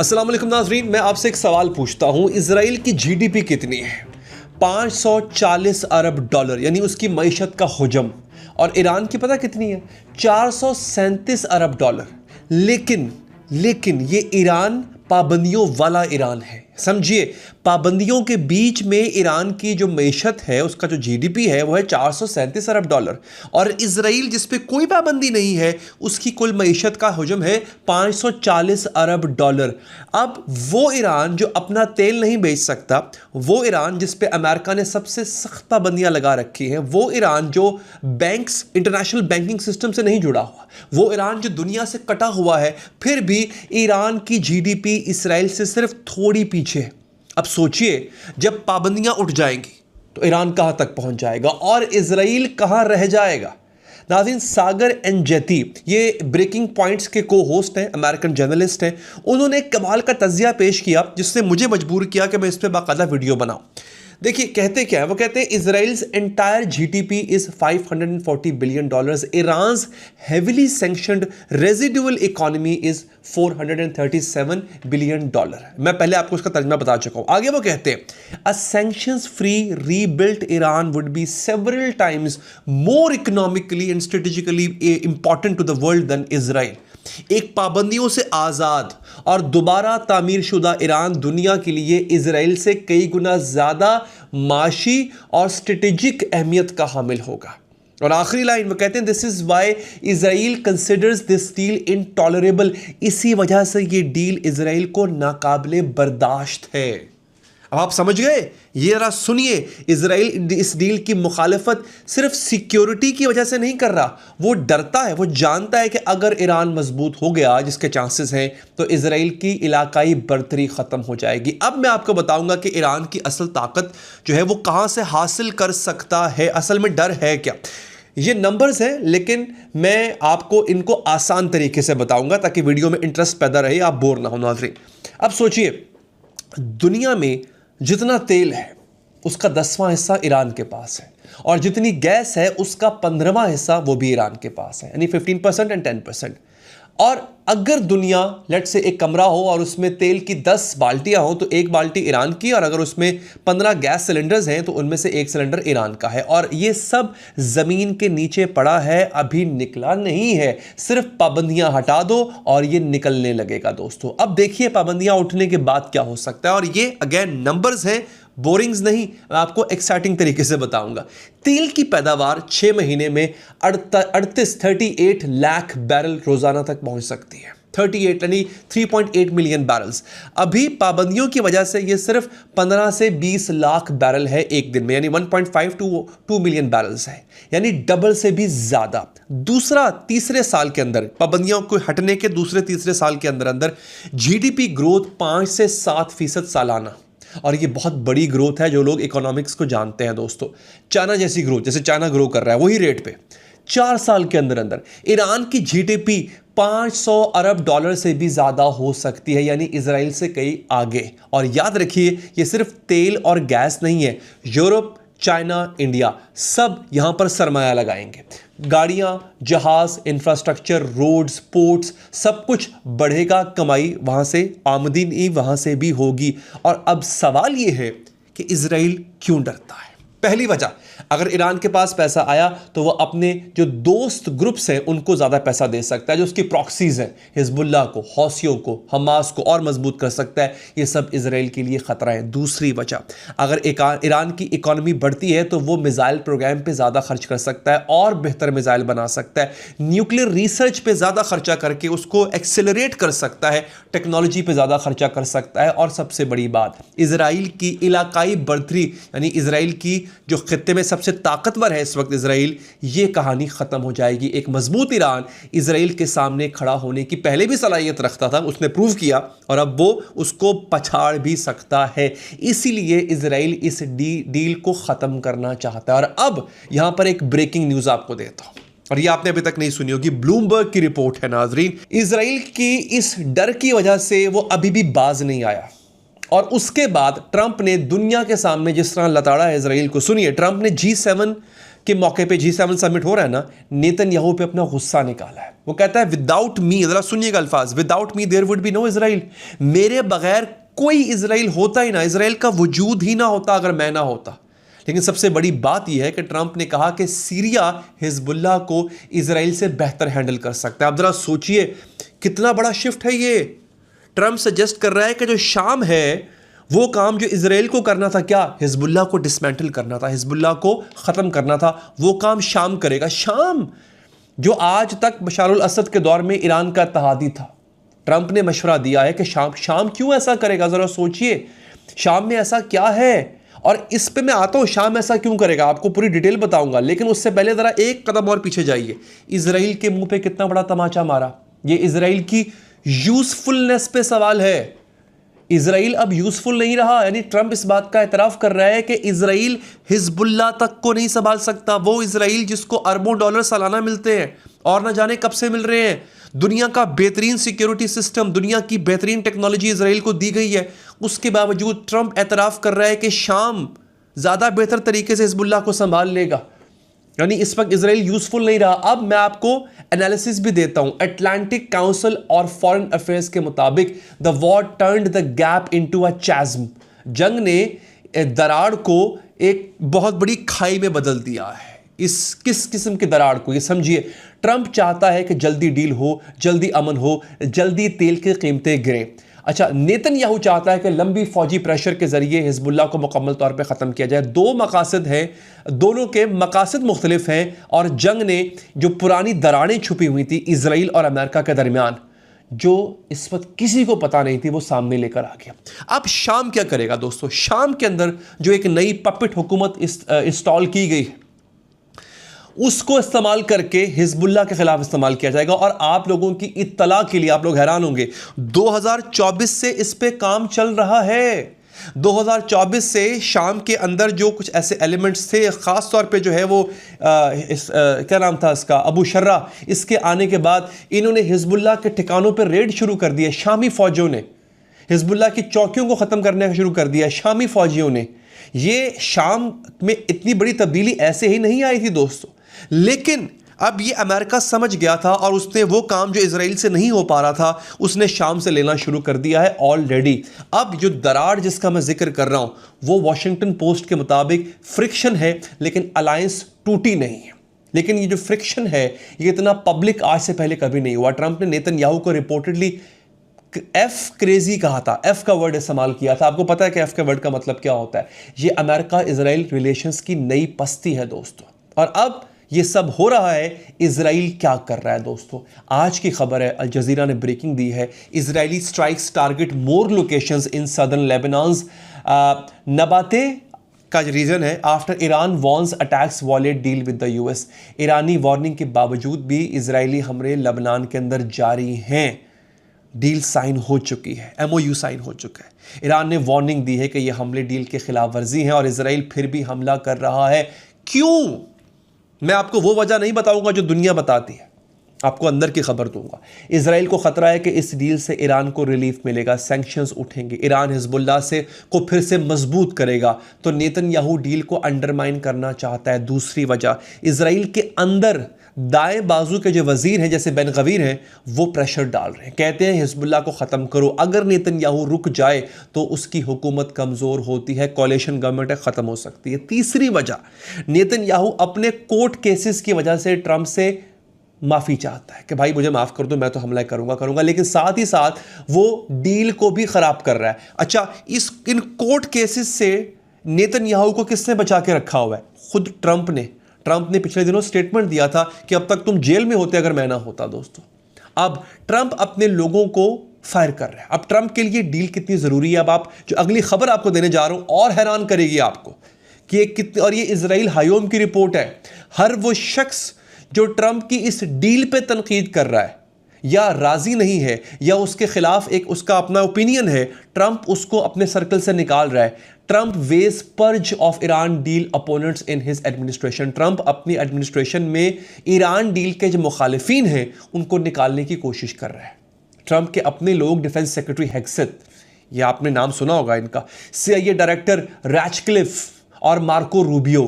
अस्सलाम वालेकुम नाज़रीन, मैं आपसे एक सवाल पूछता हूँ। इजराइल की जीडीपी कितनी है? 540 अरब डॉलर यानी उसकी मईशत का हुजम। और ईरान की पता कितनी है? 437 अरब डॉलर। लेकिन ये ईरान पाबंदियों वाला ईरान है। समझिए, पाबंदियों के बीच में ईरान की जो मईशत है, उसका जो जीडीपी है वो है 437 अरब डॉलर। और इजराइल जिस पे कोई पाबंदी नहीं है, उसकी कुल मईशत का हुजम है 540 अरब डॉलर। अब वो ईरान जो अपना तेल नहीं बेच सकता, वो ईरान जिस पे अमेरिका ने सबसे सख्त पाबंदियां लगा रखी हैं, वो ईरान जो बैंक्स इंटरनेशनल बैंकिंग सिस्टम से नहीं जुड़ा हुआ, वो ईरान जो दुनिया से कटा हुआ है, फिर भी ईरान की जीडीपी इजराइल से सिर्फ थोड़ी पीछे है। अब सोचिए, जब पाबंदियां उठ जाएंगी तो ईरान कहां तक पहुंच जाएगा और इजराइल कहां रह जाएगा। नाज़रीन, सागर एनजेती ये ब्रेकिंग पॉइंट्स के को होस्ट हैं, अमेरिकन जर्नलिस्ट हैं। उन्होंने एक कमाल का तज्जिया पेश किया जिसने मुझे मजबूर किया कि मैं इस पर बाकायदा वीडियो बनाऊं। देखिए कहते क्या है, वो कहते हैं Israel's entire GDP is 540 billion dollars, Iran's heavily sanctioned residual economy is 437 billion dollar. मैं पहले आपको उसका तर्जुमा बता चुका हूं। आगे वो कहते हैं a sanctions free rebuilt Iran would be several times more economically and strategically important to the world than Israel. एक पाबंदियों से आजाद और दोबारा तामीर शुदा ईरान दुनिया के लिए इजराइल से कई गुना ज्यादा माशी और स्ट्रेटेजिक अहमियत का हामिल होगा। और आखिरी लाइन वो कहते हैं this is why Israel considers this deal intolerable. इसी वजह से ये डील इजराइल को नाकाबिले बर्दाश्त है। अब आप समझ गए? ये जरा सुनिए, इजराइल इस डील की मुखालफत सिर्फ सिक्योरिटी की वजह से नहीं कर रहा। वो डरता है, वो जानता है कि अगर ईरान मजबूत हो गया, जिसके चांसेस हैं, तो इजराइल की इलाकाई बर्तरी खत्म हो जाएगी। अब मैं आपको बताऊंगा कि ईरान की असल ताकत जो है वो कहां से हासिल कर सकता है, असल में डर है क्या। ये नंबर्स हैं, लेकिन मैं आपको इनको आसान तरीके से बताऊंगा ताकि वीडियो में इंटरेस्ट पैदा रहे, आप बोर ना हो नाज़रीन। अब सोचिए, दुनिया में जितना तेल है उसका 10वां हिस्सा ईरान के पास है, और जितनी गैस है उसका 15वां हिस्सा वो भी ईरान के पास है, यानी 15% एंड 10%। और अगर दुनिया लेट से एक कमरा हो और उसमें तेल की 10 बाल्टियां हो, तो एक बाल्टी ईरान की, और अगर उसमें 15 गैस सिलेंडर्स हैं तो उनमें से एक सिलेंडर ईरान का है। और ये सब जमीन के नीचे पड़ा है, अभी निकला नहीं है। सिर्फ पाबंदियां हटा दो और ये निकलने लगेगा दोस्तों। अब देखिए पाबंदियां उठने के बाद क्या हो सकता है। और ये अगेन नंबर्स हैं, बोरिंग्स नहीं, मैं आपको एक्साइटिंग तरीके से बताऊंगा। तेल की पैदावार 6 महीने में 38 लाख बैरल रोजाना तक पहुंच सकती है। 38 यानी 3.8 मिलियन बैरल्स। अभी पाबंदियों की वजह से ये सिर्फ 15 से 20 लाख बैरल है एक दिन में, यानी 1.5 to 2 मिलियन बैरल्स है, यानी डबल से भी ज्यादा। तीसरे साल के अंदर, पाबंदियों को हटने के दूसरे तीसरे साल के अंदर अंदर जीडीपी ग्रोथ 5 से 7% सालाना, और ये बहुत बड़ी ग्रोथ है। जो लोग इकोनॉमिक्स को जानते हैं दोस्तों, चाइना जैसी ग्रोथ, जैसे चाइना ग्रो कर रहा है वही रेट पे 4 साल के अंदर अंदर ईरान की जीडीपी 500 अरब डॉलर से भी ज्यादा हो सकती है, यानी इजराइल से कई आगे। और याद रखिए, ये सिर्फ तेल और गैस नहीं है, यूरोप, चाइना, इंडिया सब यहां पर सरमाया लगाएंगे। गाड़ियां, जहाज, इंफ्रास्ट्रक्चर, रोड्स, पोर्ट्स, सब कुछ बढ़ेगा, कमाई वहां से, आमदनी वहां से भी होगी। और अब सवाल यह है कि इजराइल क्यों डरता है। पहली वजह, अगर ईरान के पास पैसा आया तो वह अपने जो दोस्त ग्रुप्स हैं उनको ज़्यादा पैसा दे सकता है, जो उसकी प्रॉक्सीज हैं, हिजबुल्लाह को, हौसियों को, हमास को और मजबूत कर सकता है। ये सब इजराइल के लिए ख़तरा है। दूसरी वजह, अगर ईरान की इकॉनमी बढ़ती है तो वो मिसाइल प्रोग्राम पे ज़्यादा खर्च कर सकता है और बेहतर मिसाइल बना सकता है, न्यूक्लियर रिसर्च पे ज़्यादा खर्चा करके उसको एक्सेलरेट कर सकता है, टेक्नोलॉजी पे ज़्यादा खर्चा कर सकता है। और सबसे बड़ी बात, इजराइल की इलाकाई बढ़तरी, यानी इजराइल की जो खित्ते में सबसे ताकतवर है इस वक्त इजराइल, ये कहानी खत्म हो जाएगी। एक मजबूत ईरान इजराइल के सामने खड़ा होने की पहले भी सलाहियत रखता था, उसने प्रूव किया, और अब वो उसको पछाड़ भी सकता है। इसीलिए इजराइल इस डील को खत्म करना चाहता है। और अब यहां पर एक ब्रेकिंग न्यूज आपको देता हूं, और ये आपने अभी तक नहीं सुनी होगी, ब्लूमबर्ग की रिपोर्ट है नाजरीन। इजराइल की इस डर की वजह से वो अभी भी बाज नहीं आया, और उसके बाद ट्रंप ने दुनिया के सामने जिस तरह लताड़ा है इजराइल को। सुनिए, ट्रंप ने G7 के मौके पे G7 समिट हो रहा है ना, नेतन्याहू पे अपना गुस्सा निकाला है। वो कहता है विदाउट मी, जरा सुनिएगा अल्फाज, without me there would be no Israel, मेरे बगैर कोई इजराइल होता ही ना, इजराइल का वजूद ही ना होता अगर मैं ना होता। लेकिन सबसे बड़ी बात यह है कि ट्रंप ने कहा कि सीरिया हिजबुल्लाह को इजराइल से बेहतर हैंडल कर सकता है। आप जरा सोचिए कितना बड़ा शिफ्ट है ये। ट्रंप सजेस्ट कर रहा है कि जो शाम है वो काम जो इजराइल को करना था, क्या हिजबुल्लाह को डिसमेंटल करना था, हिजबुल्लाह को ख़त्म करना था, वो काम शाम करेगा। शाम जो आज तक बशारुल असद के दौर में ईरान का इत्तेहादी था, ट्रंप ने मशवरा दिया है कि शाम क्यों ऐसा करेगा। ज़रा सोचिए शाम में ऐसा क्या है, और इस पे मैं आता हूँ शाम ऐसा क्यों करेगा, आपको पूरी डिटेल बताऊंगा। लेकिन उससे पहले ज़रा एक कदम और पीछे जाइए। इजराइल के मुंह पे कितना बड़ा तमाचा मारा। ये इजराइल की यूजफुलनेस पे सवाल है। इजराइल अब यूजफुल नहीं रहा, यानी ट्रंप इस बात का एतराफ़ कर रहा है कि इजराइल हिजबुल्लाह तक को नहीं संभाल सकता। वो इजराइल जिसको अरबों डॉलर सालाना मिलते हैं और न जाने कब से मिल रहे हैं, दुनिया का बेहतरीन सिक्योरिटी सिस्टम, दुनिया की बेहतरीन टेक्नोलॉजी इजराइल को दी गई है, उसके बावजूद ट्रंप एतराफ़ कर रहा है कि शाम ज़्यादा बेहतर तरीके से हिजबुल्लाह को संभाल लेगा। यानी इस वक्त इजराइल यूजफुल नहीं रहा। अब मैं आपको एनालिसिस भी देता हूं। अटलांटिक काउंसिल और फॉरेन अफेयर्स के मुताबिक the war turned the gap into a chasm, जंग ने दरार को एक बहुत बड़ी खाई में बदल दिया है। इस किस किस्म की दरार को, ये समझिए। ट्रंप चाहता है कि जल्दी डील हो, जल्दी अमन हो, जल्दी तेल की कीमतें गिरें। अच्छा, नेतन्याहू चाहता है कि लंबी फौजी प्रेशर के जरिए हिजबुल्लाह को मुकम्मल तौर पे ख़त्म किया जाए। दो मकासद हैं, दोनों के मकासद मुख्तलिफ हैं, और जंग ने जो पुरानी दरारें छुपी हुई थी इजराइल और अमेरिका के दरमियान, जो इस वक्त किसी को पता नहीं थी, वो सामने लेकर आ गया। अब शाम क्या करेगा दोस्तों? शाम के अंदर जो एक नई पपेट हुकूमत इंस्टॉल की गई है, उसको इस्तेमाल करके हिजबुल्लाह के खिलाफ इस्तेमाल किया जाएगा। और आप लोगों की इत्तला के लिए, आप लोग हैरान होंगे, 2024 से इस पे काम चल रहा है। 2024 से शाम के अंदर जो कुछ ऐसे एलिमेंट्स थे, ख़ास तौर पे जो है वो क्या नाम था इसका, अबू शर्रा, इसके आने के बाद इन्होंने हिजबुल्लाह के ठिकानों पर रेड शुरू कर दिया। शामी फ़ौजियों ने हिजबुल्लाह की चौकियों को ख़त्म करने का शुरू कर दिया, शामी फ़ौजियों ने। ये शाम में इतनी बड़ी तब्दीली ऐसे ही नहीं आई थी दोस्तों, लेकिन अब ये अमेरिका समझ गया था और उसने वो काम जो इजराइल से नहीं हो पा रहा था, उसने शाम से लेना शुरू कर दिया है ऑलरेडी। अब जो दरार जिसका मैं जिक्र कर रहा हूं, वो वॉशिंगटन पोस्ट के मुताबिक फ्रिक्शन है, लेकिन अलायंस टूटी नहीं है। लेकिन ये जो फ्रिक्शन है, ये इतना पब्लिक आज से पहले कभी नहीं हुआ। ट्रंप ने नेतन्याहू को रिपोर्टेडली एफ क्रेजी कहा था, एफ का वर्ड इस्तेमाल किया था। आपको पता है कि एफ का वर्ड का मतलब क्या होता है? ये अमेरिका इजराइल रिलेशंस की नई पस्ती है दोस्तों। और अब ये सब हो रहा है, इजराइल क्या कर रहा है दोस्तों? आज की खबर है, अल जजीरा ने ब्रेकिंग दी है, Israeli strikes target more locations in southern Lebanon. Nabatieh का रीज़न है, after Iran warns attacks wallet deal with the US. ईरानी वार्निंग के बावजूद भी इजरायली हमले लेबनान के अंदर जारी हैं। डील साइन हो चुकी है, MOU साइन हो चुका है। ईरान ने वार्निंग दी है कि यह हमले डील के खिलाफ वर्जी हैं, और इजराइल फिर भी हमला कर रहा है। क्यों? मैं आपको वो वजह नहीं बताऊंगा जो दुनिया बताती है, आपको अंदर की खबर दूंगा। इजराइल को खतरा है कि इस डील से ईरान को रिलीफ मिलेगा, सैंक्शंस उठेंगे, ईरान हिजबुल्लाह से को फिर से मजबूत करेगा। तो नेतन्याहू डील को अंडरमाइन करना चाहता है। दूसरी वजह, इजराइल के अंदर दाएं बाजू के जो वजीर हैं, जैसे बेन गवीर हैं, वो प्रेशर डाल रहे हैं, कहते हैं हिजबुल्लाह को ख़त्म करो। अगर नेतन्याहू रुक जाए तो उसकी हुकूमत कमज़ोर होती है, कोalition गवर्नमेंट ख़त्म हो सकती है। तीसरी वजह, नेतन्याहू अपने कोर्ट केसेस की वजह से ट्रंप से माफ़ी चाहता है कि भाई मुझे माफ़ कर दो, मैं तो हमला करूंगा, लेकिन साथ ही साथ वो डील को भी ख़राब कर रहा है। अच्छा, इन कोर्ट केसेस से नेतन्याहू को किसने बचा के रखा हुआ है? खुद ट्रंप ने पिछले दिनों स्टेटमेंट दिया था कि अब तक तुम जेल में होते अगर मैं ना होता। दोस्तों, अब ट्रंप अपने लोगों को फायर कर रहा है। अब ट्रंप के लिए डील कितनी ज़रूरी है, अब आप जो अगली खबर आपको देने जा रहा हूं और हैरान करेगी आपको कि कितनी, और ये इजराइल हायोम की रिपोर्ट है। हर वो शख्स जो ट्रंप की इस डील पे तनकीद कर रहा है या राजी नहीं है या उसके खिलाफ एक उसका अपना ओपिनियन है, ट्रंप उसको अपने सर्कल से निकाल रहा है। Trump wages purge of Iran deal opponents in his administration. Trump अपनी एडमिनिस्ट्रेशन में ईरान डील के जो मुखालिफिन हैं उनको निकालने की कोशिश कर रहा है। ट्रंप के अपने लोग, डिफेंस सेक्रेटरी हेग्सेथ, ये आपने नाम सुना होगा इनका, CIA डायरेक्टर रैचक्लिफ और मार्को रूबियो,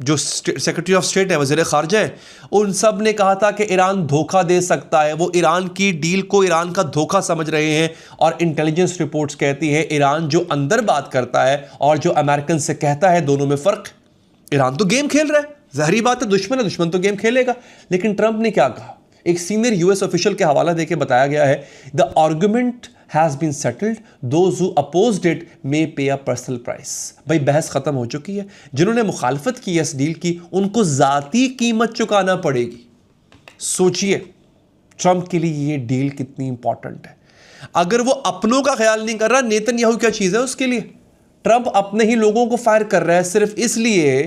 जो सेक्रेटरी ऑफ स्टेट है, वज़ीर ख़ारजा है, उन सब ने कहा था कि ईरान धोखा दे सकता है। वो ईरान की डील को ईरान का धोखा समझ रहे हैं और इंटेलिजेंस रिपोर्ट्स कहती है ईरान जो अंदर बात करता है और जो अमेरिकन से कहता है, दोनों में फ़र्क। ईरान तो गेम खेल रहा है, ज़ाहिरी बात है, दुश्मन है, दुश्मन तो गेम खेलेगा। लेकिन ट्रंप ने क्या कहा, एक सीनियर यूएस ऑफिशियल के हवाला देके बताया गया है, the argument has been settled, those who opposed it may pay a personal price. भाई बहस खत्म हो चुकी है, जिन्होंने मुखालफत की इस डील की उनको ज़ाती कीमत चुकाना पड़ेगी। सोचिए ट्रंप के लिए ये डील कितनी इंपॉर्टेंट है। अगर वो अपनों का ख्याल नहीं कर रहा, नेतन्याहू क्या चीज़ है उसके लिए। ट्रंप अपने ही लोगों को फायर कर रहा है सिर्फ इसलिए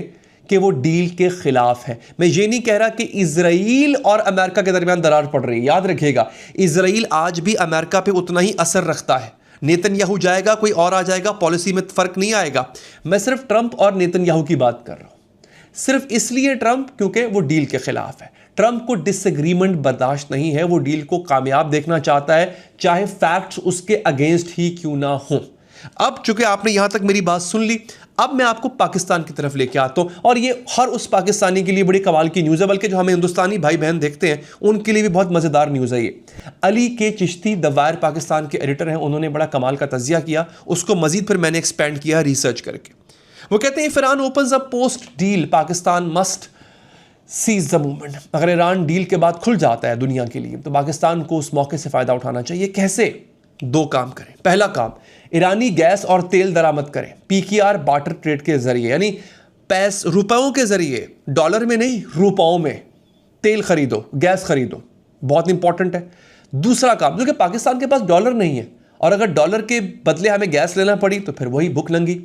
कि वो डील के खिलाफ है। मैं ये नहीं कह रहा कि इजराइल और अमेरिका के दरमियान दरार पड़ रही है, याद रखिएगा इजराइल आज भी अमेरिका पे उतना ही असर रखता है। नेतन्याहू जाएगा, कोई और आ जाएगा, पॉलिसी में फर्क नहीं आएगा। मैं सिर्फ ट्रंप और नेतन्याहू की बात कर रहा हूं। सिर्फ इसलिए ट्रंप क्योंकि वो डील के खिलाफ है। ट्रंप को डिसएग्रीमेंट बर्दाश्त नहीं है, वो डील को कामयाब देखना चाहता है, चाहे फैक्ट्स उसके अगेंस्ट ही क्यों ना हो। अब चूंकि आपने यहां तक मेरी बात सुन ली, अब मैं आपको पाकिस्तान की तरफ लेके आता हूं, और ये हर उस पाकिस्तानी के लिए बड़ी कमाल की न्यूज़ है, बल्कि जो हमें हिंदुस्तानी भाई बहन देखते हैं उनके लिए भी बहुत मज़ेदार न्यूज़ है। ये अली के चिश्ती द वायर पाकिस्तान के एडिटर हैं, उन्होंने बड़ा कमाल का तजिया किया, उसको मजीद फिर मैंने एक्सपेंड किया रिसर्च करके। वो कहते हैं Iran opens a post deal Pakistan must cease the movement. अगर ईरान डील के बाद खुल जाता है दुनिया के लिए तो पाकिस्तान को उस मौके से फ़ायदा उठाना चाहिए। कैसे? दो काम करें। पहला काम, ईरानी गैस और तेल दरामद करें पीकेआर बार्टर ट्रेड के जरिए, यानी रुपयों के जरिए, डॉलर में नहीं रुपयों में तेल खरीदो, गैस खरीदो, बहुत इंपॉर्टेंट है। दूसरा काम, क्योंकि पाकिस्तान के पास डॉलर नहीं है और अगर डॉलर के बदले हमें गैस लेना पड़ी तो फिर वही भूख लंगी।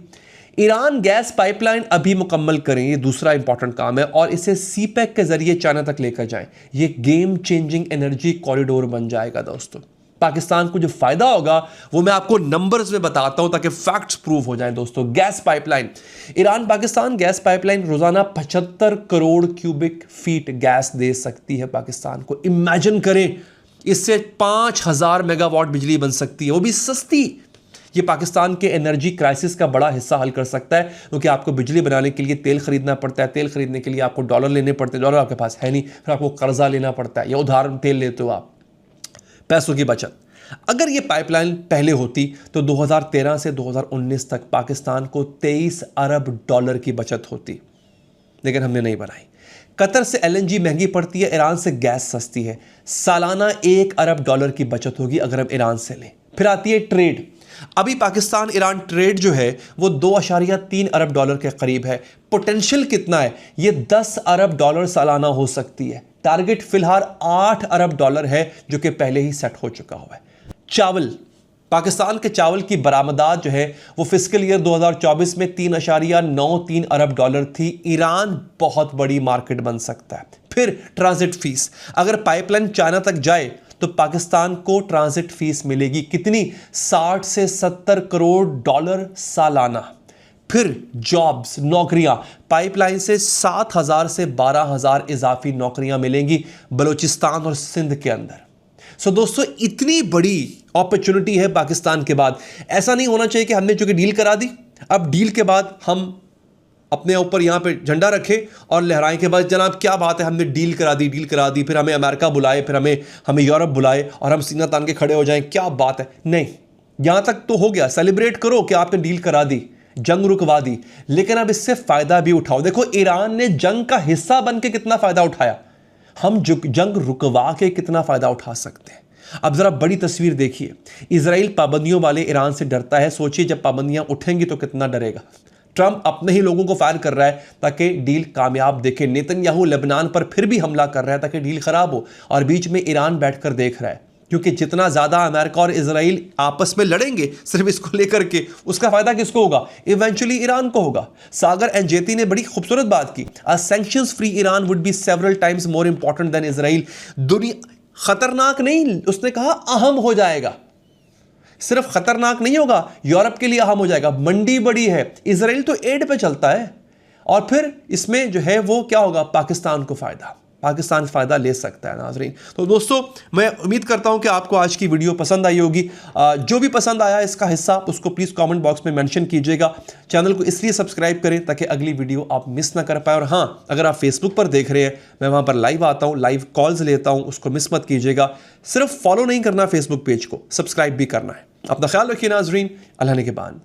ईरान गैस पाइपलाइन अभी मुकम्मल करें, ये दूसरा इंपॉर्टेंट काम है, और इसे सीपैक के जरिए चाइना तक लेकर जाएं। ये गेम चेंजिंग एनर्जी कॉरिडोर बन जाएगा दोस्तों। पाकिस्तान को जो फायदा होगा वो मैं आपको नंबर्स में बताता हूं ताकि फैक्ट्स प्रूव हो जाएं दोस्तों। Gas pipeline, Iran Pakistan gas pipeline रोजाना 75 करोड़ क्यूबिक फीट गैस दे सकती है पाकिस्तान को। इमेजिन करें, इससे 5000 मेगावाट बिजली बन सकती है, वो भी सस्ती। ये पाकिस्तान के एनर्जी क्राइसिस का बड़ा हिस्सा हल कर सकता है, क्योंकि आपको बिजली बनाने के लिए तेल खरीदना पड़ता है, तेल खरीदने के लिए आपको डॉलर लेने पड़ते हैं, डॉलर आपके पास है नहीं, फिर आपको कर्जा लेना पड़ता है या उधार तेल लेते हो आप, पैसों की बचत। अगर ये पाइपलाइन पहले होती तो 2013 से 2019 तक पाकिस्तान को 23 अरब डॉलर की बचत होती, लेकिन हमने नहीं बनाई। कतर से एलएनजी महंगी पड़ती है, ईरान से गैस सस्ती है, सालाना 1 अरब डॉलर की बचत होगी अगर हम ईरान से लें। फिर आती है ट्रेड। अभी पाकिस्तान ईरान ट्रेड जो है वो 2.3 अरब डॉलर के करीब है। पोटेंशियल कितना है? ये 10 अरब डॉलर सालाना हो सकती है। टारगेट फिलहाल 8 अरब डॉलर है जो कि पहले ही सेट हो चुका हुआ है। चावल, पाकिस्तान के चावल की बरामदात जो है वो फिस्कल ईयर 2024 में 3.93 अरब डॉलर थी। ईरान बहुत बड़ी मार्केट बन सकता है। फिर ट्रांजिट फीस, अगर पाइपलाइन चाइना तक जाए तो पाकिस्तान को ट्रांजिट फीस मिलेगी कितनी? 60 से 70 करोड़ डॉलर सालाना। फिर जॉब्स, नौकरियां, पाइपलाइन से 7,000 से 12,000 इजाफी नौकरियां मिलेंगी बलूचिस्तान और सिंध के अंदर। सो दोस्तों, इतनी बड़ी अपॉर्चुनिटी है पाकिस्तान के बाद। ऐसा नहीं होना चाहिए कि हमने चूंकि डील करा दी, अब डील के बाद हम अपने ऊपर यहाँ पे झंडा रखें और लहराएं के बाद जनाब क्या बात है, हमने डील करा दी, फिर हमें अमेरिका बुलाए, फिर हमें यूरोप बुलाए और हम सीना तान के खड़े हो जाएं, क्या बात है। नहीं, यहाँ तक तो हो गया, सेलिब्रेट करो कि आपने डील करा दी, जंग रुकवा दी, लेकिन अब इससे फ़ायदा भी उठाओ। देखो ईरान ने जंग का हिस्सा बन के कितना फ़ायदा उठाया, हम जंग रुकवा के कितना फ़ायदा उठा सकते हैं। अब ज़रा बड़ी तस्वीर देखिए। इजराइल पाबंदियों वाले ईरान से डरता है, सोचिए जब पाबंदियां उठेंगी तो कितना डरेगा। ट्रंप अपने ही लोगों को फायर कर रहा है ताकि डील कामयाब देखे। नेतन्याहू लेबनान पर फिर भी हमला कर रहा है ताकि डील खराब हो, और बीच में ईरान बैठकर देख रहा है, क्योंकि जितना ज़्यादा अमेरिका और इजराइल आपस में लड़ेंगे सिर्फ इसको लेकर के, उसका फायदा किसको होगा? इवेंचुअली ईरान को होगा। सागर एंजेती ने बड़ी खूबसूरत बात की, a sanctions free Iran would be several times more important than Israel. दुनिया खतरनाक नहीं, उसने कहा अहम हो जाएगा। सिर्फ खतरनाक नहीं होगा, यूरोप के लिए अहम हो जाएगा। मंडी बड़ी है, इजराइल तो एड पे चलता है, और फिर इसमें जो है वो क्या होगा? पाकिस्तान को फायदा। पाकिस्तान फ़ायदा ले सकता है नाजरीन। तो दोस्तों मैं उम्मीद करता हूं कि आपको आज की वीडियो पसंद आई होगी। जो भी पसंद आया इसका हिस्सा उसको प्लीज़ कमेंट बॉक्स में मेंशन कीजिएगा। चैनल को इसलिए सब्सक्राइब करें ताकि अगली वीडियो आप मिस ना कर पाए। और हाँ, अगर आप फेसबुक पर देख रहे हैं, मैं वहाँ पर लाइव आता हूँ, लाइव कॉल्स लेता हूँ, उसको मिस मत कीजिएगा। सिर्फ फॉलो नहीं करना फेसबुक पेज को, सब्सक्राइब भी करना है। अपना ख्याल रखिए नाजरीन, अल्लाह ने के बाद।